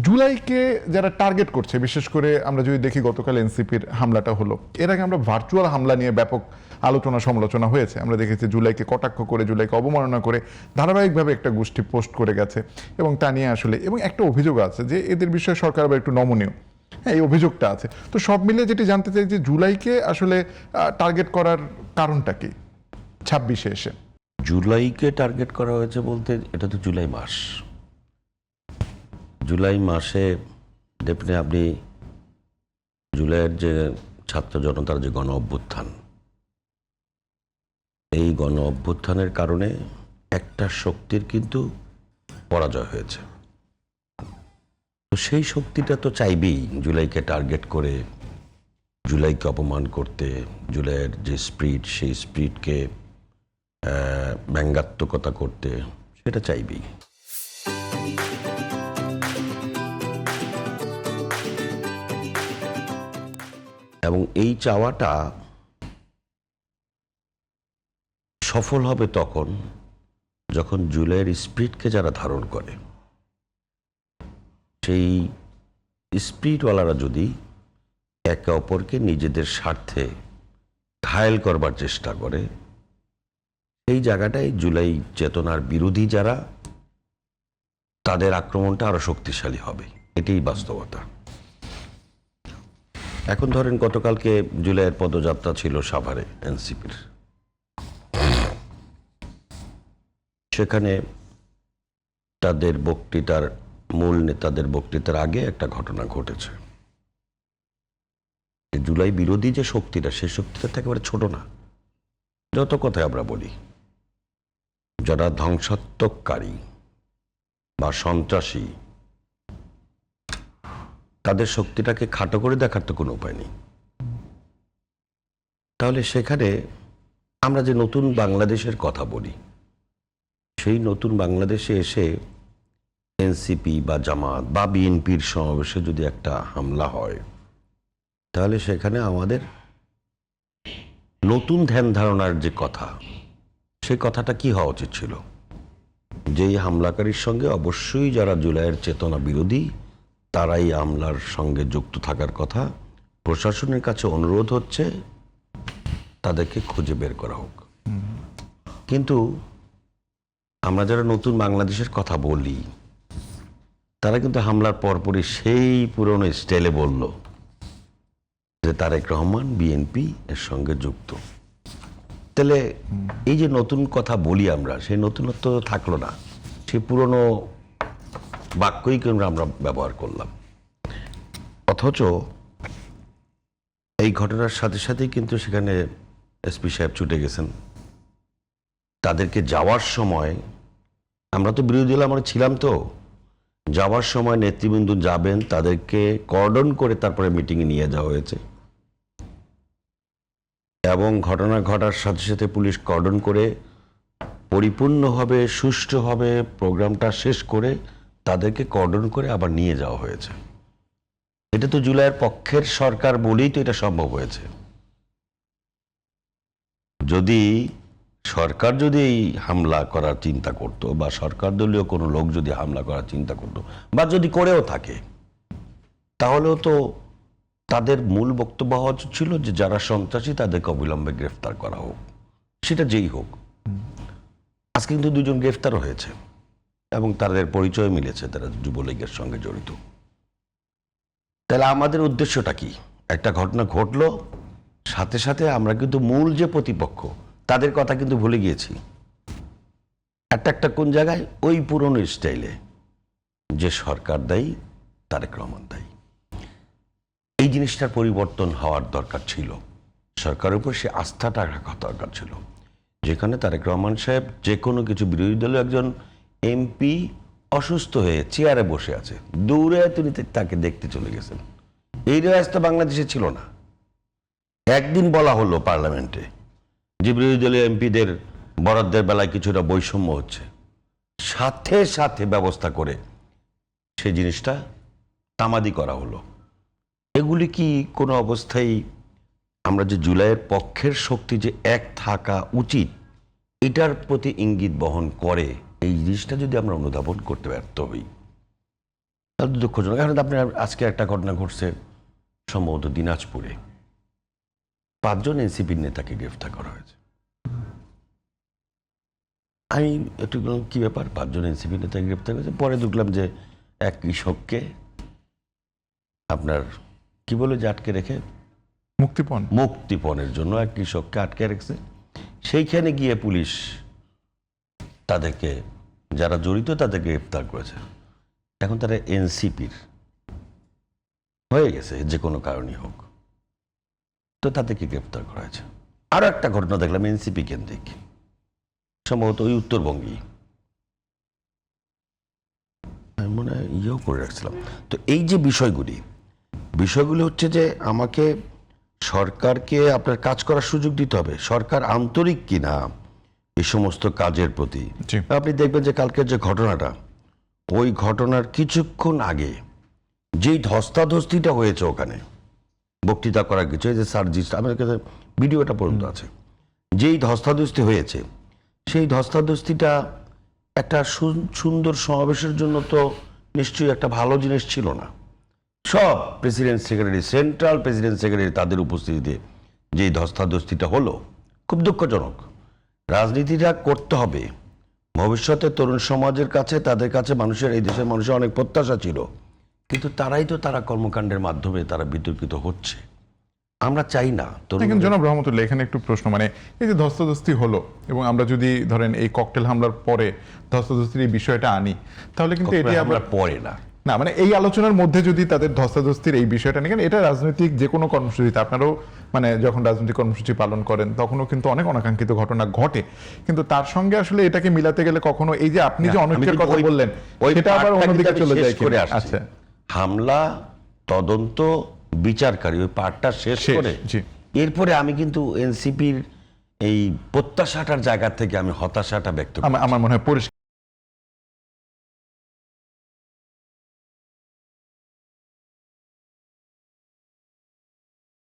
জুলাইকে যারা টার্গেট করছে, বিশেষ করে আমরা যদি দেখি গতকাল এনসিপির হামলাটা হলো, এর আগে আমরা ভার্চুয়াল হামলা নিয়ে ব্যাপক আলোচনা সমালোচনা হয়েছে। আমরা দেখেছি জুলাইকে কটাক্ষ করে, জুলাইকে অবমাননা করে ধারাবাহিকভাবে একটা গোষ্ঠী পোস্ট করে গেছে এবং তা নিয়ে আসলে এবং একটা অভিযোগ আছে যে এদের বিষয়ে সরকার আবার একটু নমনীয়। হ্যাঁ, এই অভিযোগটা আছে। তো সব মিলে যেটি জানতে চাই যে জুলাইকে আসলে টার্গেট করার কারণটা কি 26-এ এসে? জুলাইকে টার্গেট করা হয়েছে বলতে, এটা তো জুলাই মাস। জুলাই মাসে ডেফিনেটলি আপনি জুলাইয়ের যে ছাত্র জনতার যে গণ অভ্যুত্থান, এই গণ অভ্যুত্থানের কারণে একটা শক্তির কিন্তু পরাজয় হয়েছে। তো সেই শক্তিটা তো চাইবেই জুলাইকে টার্গেট করে, জুলাইকে অপমান করতে, জুলাইয়ের যে স্পিরিট, সেই স্পিরিটকে ব্যঙ্গাত্মকতা করতে, সেটা চাইবেই। এবং এই চাওয়াটা সফল হবে তখন যখন জুলাইয়ের স্পিরিটকে যারা ধারণ করে, সেই স্পিরিটওয়ালারা যদি একে অপরকে নিজেদের স্বার্থে ঘায়েল করবার চেষ্টা করে, এই জায়গাটায় জুলাই চেতনার বিরোধী যারা, তাদের আক্রমণটা আরো শক্তিশালী হবে। এটাই বাস্তবতা। এখন ধরেন গতকালকে জুলাইয়ের পদযাত্রা ছিল সাভারে এনসিপির। সেখানে তাদের বক্তৃতার মূল নেতাদের বক্তৃতার আগে একটা ঘটনা ঘটেছে। জুলাই বিরোধী যে শক্তিটা, সেই শক্তিটা একেবারে ছোট না। যত কথায় আমরা বলি, যারা ধ্বংসাত্মককারী বা সন্ত্রাসী, তাদের শক্তিটাকে খাটো করে দেখার তো কোনো উপায় নেই। তাহলে সেখানে আমরা যে নতুন বাংলাদেশের কথা বলি, সেই নতুন বাংলাদেশে এসে এনসিপি বা জামাত বা বিএনপির সমাবেশে যদি একটা হামলা হয়, তাহলে সেখানে আমাদের নতুন ধ্যান ধারণার যে কথা, সেই কথাটা কি হওয়া উচিত ছিল? যেই হামলাকারীর সঙ্গে অবশ্যই যারা জুলাইয়ের চেতনা বিরোধী, তারাই হামলার সঙ্গে যুক্ত থাকার কথা। প্রশাসনের কাছে অনুরোধ হচ্ছে তাদেরকে খুঁজে বের করা হোক। কিন্তু আমরা যারা নতুন বাংলাদেশের কথা বলি, তারা কিন্তু হামলার পরপরই সেই পুরনো স্টাইলে বলল যে তারেক রহমান বিএনপি এর সঙ্গে যুক্ত। তাহলে এই যে নতুন কথা বলি আমরা, সেই নতুনত্ব থাকলো না, সেই পুরনো বাক্যই কিন্তু আমরা ব্যবহার করলাম। অথচ এই ঘটনার সাথে সাথেই কিন্তু সেখানে এসপি সাহেব ছুটে গেছেন। তাদেরকে যাওয়ার সময়, আমরা তো বিরোধী দল আমরা ছিলাম, তো যাওয়ার সময় নেতৃবৃন্দ যাবেন, তাদেরকে কর্ডন করে তারপরে মিটিংয়ে নিয়ে যাওয়া হয়েছে। এবং ঘটনা ঘটার সাথে সাথে পুলিশ কর্ডন করে পরিপূর্ণভাবে সুষ্ঠুভাবে প্রোগ্রামটা শেষ করে তাদেরকে কর্ডন করে আবার নিয়ে যাওয়া হয়েছে। এটা তো জুলাইয়ের পক্ষের সরকার বলেই তো এটা সম্ভব হয়েছে। যদি সরকার যদি এই হামলা করার চিন্তা করত, বা সরকার দলীয় কোনো লোক যদি হামলা করার চিন্তা করত, বা যদি করেও থাকে, তাহলেও তো তাদের মূল বক্তব্য হওয়া উচিত ছিল যে যারা সন্ত্রাসী তাদেরকে অবিলম্বে গ্রেফতার করা হোক, সেটা যেই হোক। আজকে কিন্তু দুজন গ্রেফতার হয়েছে এবং তাদের পরিচয় মিলেছে, তারা যুবলীগের সঙ্গে জড়িত। তাহলে আমাদের উদ্দেশ্যটা কি? একটা ঘটনা ঘটলো, সাথে সাথে আমরা কিন্তু মূল যে প্রতিপক্ষ, তাদের কথা কিন্তু ভুলে গিয়েছি। একটা কোন জায়গায়? ওই পুরনো স্টাইলে যে সরকার দায়ী, তারেক রহমান দায়ী। এই জিনিসটার পরিবর্তন হওয়ার দরকার ছিল। সরকারের উপর সে আস্থাটা রাখা দরকার ছিল। যেখানে তারেক রহমান সাহেব যে কোনো কিছু, বিরোধী দলীয় একজন এমপি অসুস্থ হয়ে চেয়ারে বসে আছে, দৌড়ে তিনি তাকে দেখতে চলে গেছেন। এই রেওয়াজ তো বাংলাদেশে ছিল না। একদিন বলা হলো পার্লামেন্টে যে বিরোধী দলীয় এমপিদের বরাদ্দের বেলায় কিছুটা বৈষম্য হচ্ছে, সাথে সাথে ব্যবস্থা করে সেই জিনিসটা তামাদি করা হলো। এগুলি কি কোনো অবস্থায় আমরা যে জুলাইয়ের পক্ষের শক্তি যে এক থাকা উচিত, এটার প্রতি ইঙ্গিত বহন করে? এই জিনিসটা যদি আমরা অনুধাবন করতে ব্যর্থ হই, তাহলে তো দুঃখজনক। এখন আপনার আজকে একটা ঘটনা ঘটছে সম্ভবত দিনাজপুরে, 5 জন এনসিপির নেতাকে গ্রেফতার করা হয়েছে। আমি একটু বললাম, কি ব্যাপার, 5 জন এনসিপি নেতাকে গ্রেফতার করেছে? পরে দেখলাম যে এক কৃষককে আপনার কি বলে যে আটকে রেখে মুক্তিপণের জন্য এক কৃষককে আটকে রেখেছে। সেইখানে গিয়ে পুলিশ তাদেরকে, যারা জড়িত তাদেরকে গ্রেফতার করেছে। এখন তারা এনসিপির হয়ে গেছে, যে কোনো কারণই হোক, তো তাদেরকে গ্রেফতার করা হয়েছে। আরো একটা ঘটনা দেখলাম এনসিপি কেন্দ্রিক, সম্ভবত ওই উত্তরবঙ্গে, আমি মনে হয় ইয়েও করে রাখছিলাম। তো এই যে বিষয়গুলি হচ্ছে যে আমাকে সরকারকে আপনার কাজ করার সুযোগ দিতে হবে। সরকার আন্তরিক কিনা এই সমস্ত কাজের প্রতি। জি। আপনি দেখবেন যে কালকের যে ঘটনাটা, ওই ঘটনার কিছুক্ষণ আগে যেই ধস্তাধস্তিটা হয়েছে ওখানে বক্তৃতা করার কিছু, এই যে সার্জিস, আমার কাছে ভিডিওটা পর্যন্ত আছে, যেই ধস্তাধস্তি হয়েছে, সেই ধস্তাধস্তিটা একটা সুন্দর সমাবেশের জন্য তো নিশ্চয়ই একটা ভালো জিনিস ছিল না। সব president secretary, central president secretary, তাদের উপস্থিতিতে যেই ধস্তাধস্তিটা হলো, খুব দুঃখজনক। রাজনীতিটা করতে হবে ভবিষ্যতে তরুণ সমাজের কাছে, তাদের কাছে, মানুষের, এই দেশের মানুষের অনেক প্রত্যাশা ছিল, কিন্তু তারা কর্মকাণ্ডের মাধ্যমে তারা বিতর্কিত হচ্ছে। আমরা চাই না। দেখেন জনাব রহমতুল্লাহ, এখানে একটু প্রশ্ন, মানে এই যে ধস্তাধস্তি হলো, এবং আমরা যদি ধরেন এই ককটেল হামলার পরে ধস্তাধস্তির এই বিষয়টা আনি, তাহলে কিন্তু এটি আমরা পরে না, মানে এই আলোচনার মধ্যে যদি তাদের ধস্তাধস্তির এই বিষয়টা নিয়ে, এটা রাজনৈতিক যে কোনো কর্মসূচিতে আপনারাও মানে যখন রাজনৈতিক কর্মসূচি পালন করেন তখনও কিন্তু অনেক অনাকাঙ্ক্ষিত ঘটনা ঘটে, কিন্তু তার সঙ্গে আসলে এটাকে মিলাতে গেলে কখনো এই যে আপনি যে অনৈক্যের কথা বললেন, সেটা আবার অন্যদিকে চলে যায়। আচ্ছা, হামলা তদন্ত বিচারকারী ওই পার্টটা শেষ করে এরপরে আমি কিন্তু এনসিপির এই প্রত্যাশাটার জায়গা থেকে আমি হতাশাটা ব্যক্ত করি। আমার মনে হয় পরিষ্কার।